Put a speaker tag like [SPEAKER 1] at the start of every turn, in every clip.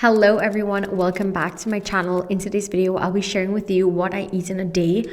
[SPEAKER 1] Hello everyone, welcome back to my channel. In today's video, I'll be sharing with you what I eat in a day,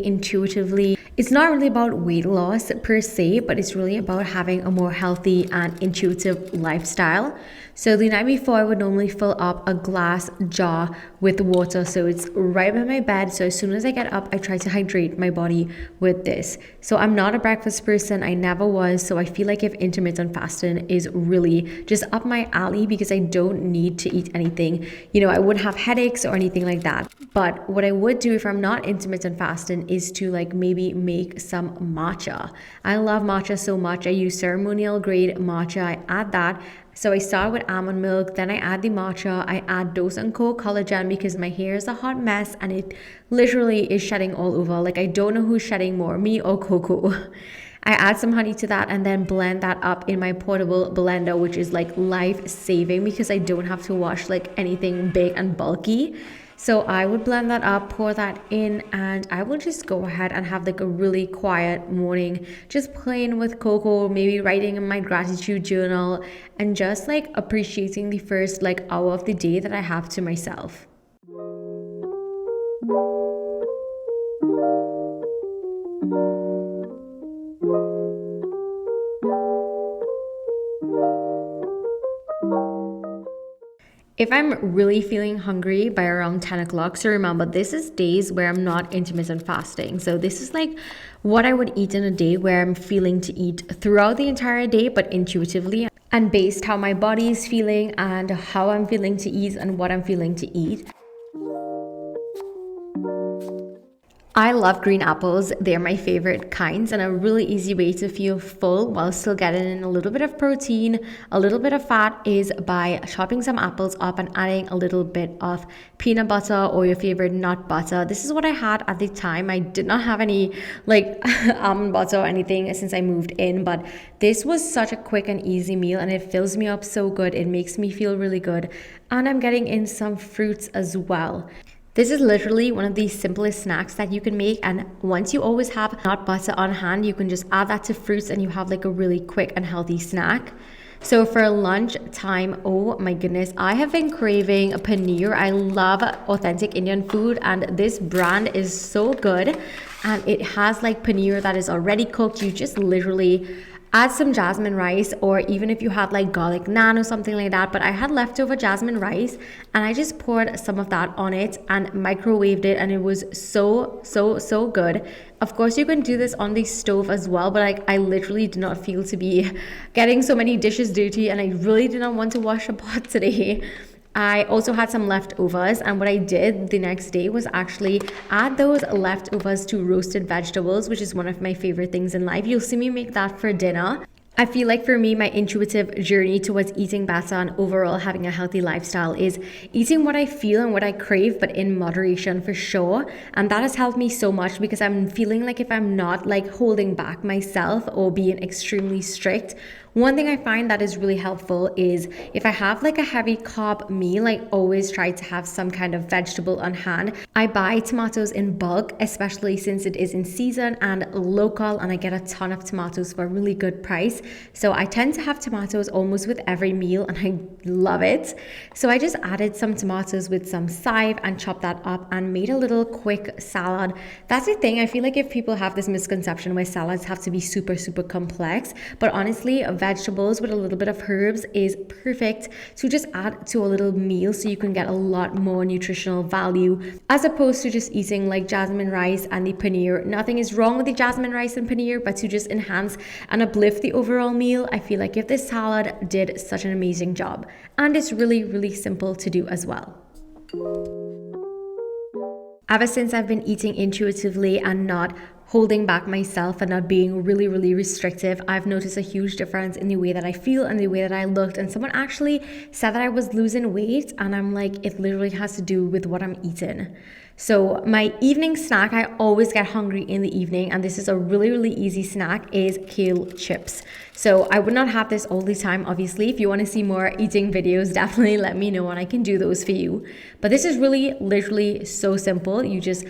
[SPEAKER 1] intuitively. It's not really about weight loss per se, but it's really about having a more healthy and intuitive lifestyle. So the night before, I would normally fill up a glass jar with water. So it's right by my bed. So as soon as I get up, I try to hydrate my body with this. So I'm not a breakfast person. I never was. So I feel like if intermittent fasting is really just up my alley because I don't need to eat anything. I wouldn't have headaches or anything like that. But what I would do if I'm not intermittent fasting is to maybe make some matcha. I love matcha so much. I use ceremonial grade matcha. I add that. So I start with almond milk, then I add the matcha, I add Dose & Co collagen because my hair is a hot mess and it literally is shedding all over. I don't know who's shedding more, me or Coco. I add some honey to that and then blend that up in my portable blender, which is life-saving because I don't have to wash anything big and bulky. So I would blend that up, pour that in, and I will just go ahead and have a really quiet morning, just playing with Coco, maybe writing in my gratitude journal, and just appreciating the first hour of the day that I have to myself. If I'm really feeling hungry by around 10 o'clock, so remember, this is days where I'm not intermittent fasting. So this is what I would eat in a day where I'm feeling to eat throughout the entire day, but intuitively and based how my body is feeling and how I'm feeling to eat and what I'm feeling to eat. I love green apples. They're my favorite kinds and a really easy way to feel full while still getting in a little bit of protein, a little bit of fat is by chopping some apples up and adding a little bit of peanut butter or your favorite nut butter. This is what I had at the time. I did not have any almond butter or anything since I moved in, but this was such a quick and easy meal and it fills me up so good. It makes me feel really good. And I'm getting in some fruits as well. This is literally one of the simplest snacks that you can make, and once you always have nut butter on hand, you can just add that to fruits and you have a really quick and healthy snack. So for lunch time, oh my goodness, I have been craving paneer. I love authentic Indian food and this brand is so good, and it has paneer that is already cooked. You just literally add some jasmine rice, or even if you have garlic naan or something like that. But I had leftover jasmine rice and I just poured some of that on it and microwaved it, and it was so good. Of course, you can do this on the stove as well, but I literally did not feel to be getting so many dishes dirty, and I really did not want to wash a pot today. I also had some leftovers, and what I did the next day was actually add those leftovers to roasted vegetables, which is one of my favorite things in life. You'll see me make that for dinner. I feel like for me, my intuitive journey towards eating better and overall having a healthy lifestyle is eating what I feel and what I crave, but in moderation for sure. And that has helped me so much because I'm feeling if I'm not holding back myself or being extremely strict. One thing I find that is really helpful is if I have a heavy carb meal, I always try to have some kind of vegetable on hand. I buy tomatoes in bulk, especially since it is in season and local, and I get a ton of tomatoes for a really good price. So I tend to have tomatoes almost with every meal and I love it. So I just added some tomatoes with some chive and chopped that up and made a little quick salad. That's the thing. I feel like if people have this misconception where salads have to be super complex, but honestly, vegetables with a little bit of herbs is perfect to just add to a little meal so you can get a lot more nutritional value as opposed to just eating jasmine rice and the paneer. Nothing is wrong with the jasmine rice and paneer, but to just enhance and uplift the overall meal, I feel like if this salad did such an amazing job. And it's really simple to do as well. Ever since I've been eating intuitively and not holding back myself and not being really restrictive, I've noticed a huge difference in the way that I feel and the way that I looked. And someone actually said that I was losing weight, and I'm it literally has to do with what I'm eating. So my evening snack, I always get hungry in the evening, and this is a really easy snack, is kale chips. So I would not have this all the time, obviously. If you want to see more eating videos, definitely let me know and I can do those for you. But this is really literally so simple. You just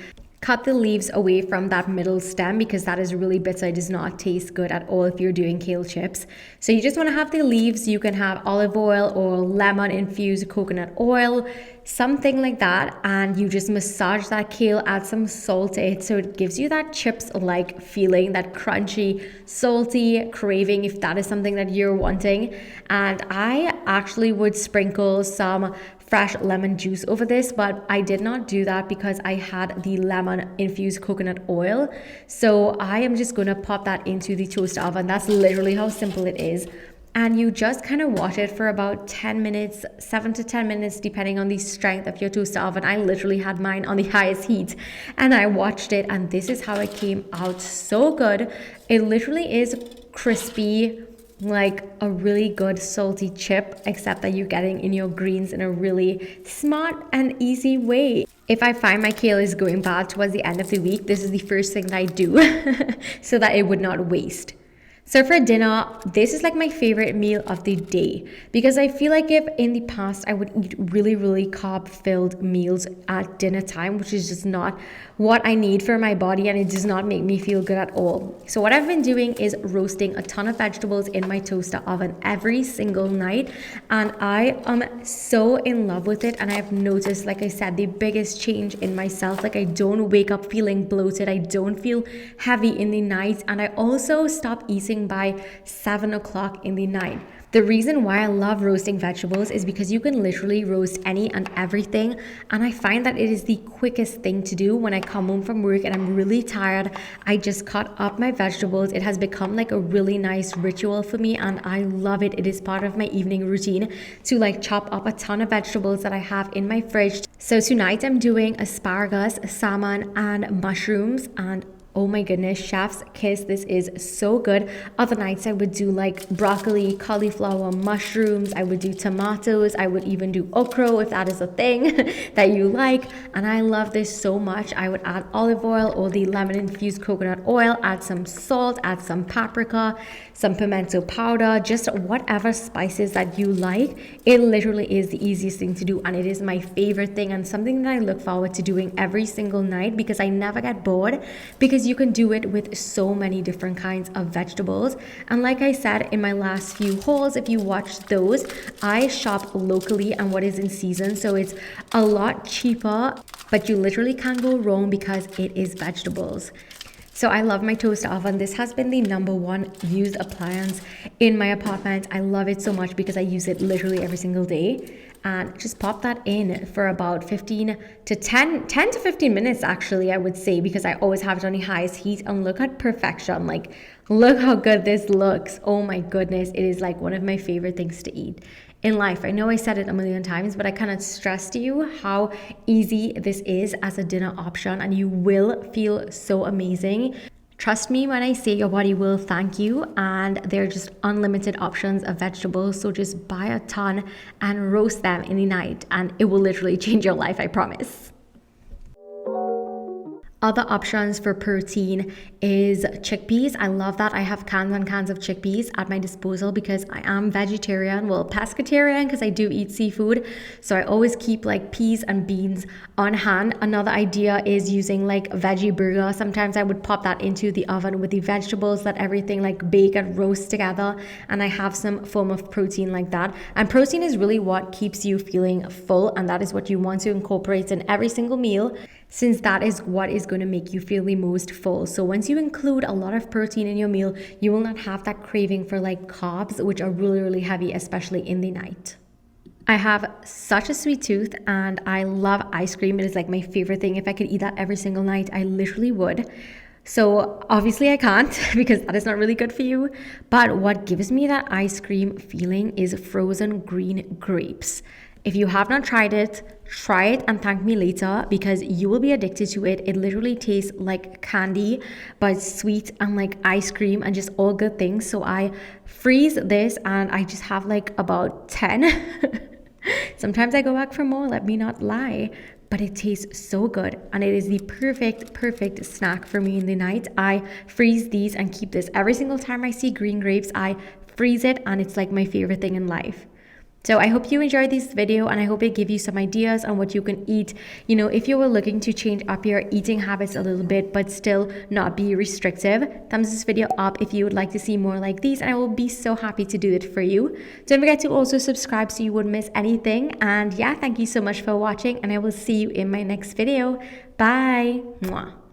[SPEAKER 1] cut the leaves away from that middle stem because that is really bitter. It does not taste good at all if you're doing kale chips. So you just want to have the leaves. You can have olive oil or lemon infused coconut oil, something like that, and you just massage that kale, add some salt to it so it gives you that chips like feeling, that crunchy, salty craving if that is something that you're wanting. And I actually would sprinkle some fresh lemon juice over this, but I did not do that because I had the lemon infused coconut oil. So I am just gonna pop that into the toaster oven. That's literally how simple it is. And you just kind of watch it for about 10 minutes, 7 to 10 minutes, depending on the strength of your toaster oven. I literally had mine on the highest heat and I watched it, and this is how it came out. So good. It literally is crispy, like a really good salty chip, except that you're getting in your greens in a really smart and easy way. If I find my kale is going bad towards the end of the week, this is the first thing that I do so that it would not waste. So for dinner, this is like my favorite meal of the day because I feel like if in the past I would eat really carb-filled meals at dinner time, which is just not what I need for my body, and it does not make me feel good at all. So what I've been doing is roasting a ton of vegetables in my toaster oven every single night, and I am so in love with it. And I've noticed, like I said, the biggest change in myself. Like I don't wake up feeling bloated, I don't feel heavy in the night, and I also stop eating by 7 o'clock in the night. The reason why I love roasting vegetables is because you can literally roast any and everything, and I find that it is the quickest thing to do when I come home from work and I'm really tired. I just cut up my vegetables. It has become like a really nice ritual for me, and I love it. It is part of my evening routine to like chop up a ton of vegetables that I have in my fridge. So tonight I'm doing asparagus, salmon, and mushrooms, and oh my goodness, chef's kiss, this is so good. Other nights I would do like broccoli, cauliflower, mushrooms, I would do tomatoes, I would even do okra if that is a thing that you like. And I love this so much. I would add olive oil or the lemon infused coconut oil, add some salt, add some paprika, some pimento powder, just whatever spices that you like. It literally is the easiest thing to do, and it is my favorite thing and something that I look forward to doing every single night because I never get bored, because you can do it with so many different kinds of vegetables. And like I said in my last few hauls, if you watched those, I shop locally and what is in season, so it's a lot cheaper, but you literally can't go wrong because it is vegetables. So I love my toaster oven. This has been the #1 used appliance in my apartment. I love it so much because I use it literally every single day. And just pop that in for about 10 to 15 minutes actually, I would say, because I always have it on the highest heat. And look at perfection. Like, look how good this looks. Oh my goodness. It is like one of my favorite things to eat in life. I know I said it a million times, but I cannot stress to you how easy this is as a dinner option, and you will feel so amazing. Trust me when I say your body will thank you, and they're just unlimited options of vegetables. So just buy a ton and roast them in the night, and it will literally change your life, I promise. Other options for protein is chickpeas. I love that. I have cans and cans of chickpeas at my disposal because I am vegetarian, well, pescatarian, because I do eat seafood. So I always keep like peas and beans on hand. Another idea is using like veggie burger. Sometimes I would pop that into the oven with the vegetables, let everything like bake and roast together, and I have some form of protein like that. And protein is really what keeps you feeling full, and that is what you want to incorporate in every single meal, since that is what is going to make you feel the most full. So once you include a lot of protein in your meal, you will not have that craving for like carbs, which are really heavy, especially in the night. I have such a sweet tooth and I love ice cream. It is like my favorite thing. If I could eat that every single night, I literally would. So obviously I can't because that is not really good for you. But what gives me that ice cream feeling is frozen green grapes. If you have not tried it, try it and thank me later because you will be addicted to it. It literally tastes like candy, but sweet and like ice cream and just all good things. So I freeze this and I just have like about 10. Sometimes I go back for more, let me not lie. But it tastes so good and it is the perfect snack for me in the night. I freeze these and keep this every single time I see green grapes. I freeze it and it's like my favorite thing in life. So I hope you enjoyed this video, and I hope it gave you some ideas on what you can eat. If you were looking to change up your eating habits a little bit but still not be restrictive, thumbs this video up if you would like to see more like these, and I will be so happy to do it for you. Don't forget to also subscribe so you wouldn't miss anything. And yeah, thank you so much for watching, and I will see you in my next video. Bye. Mwah.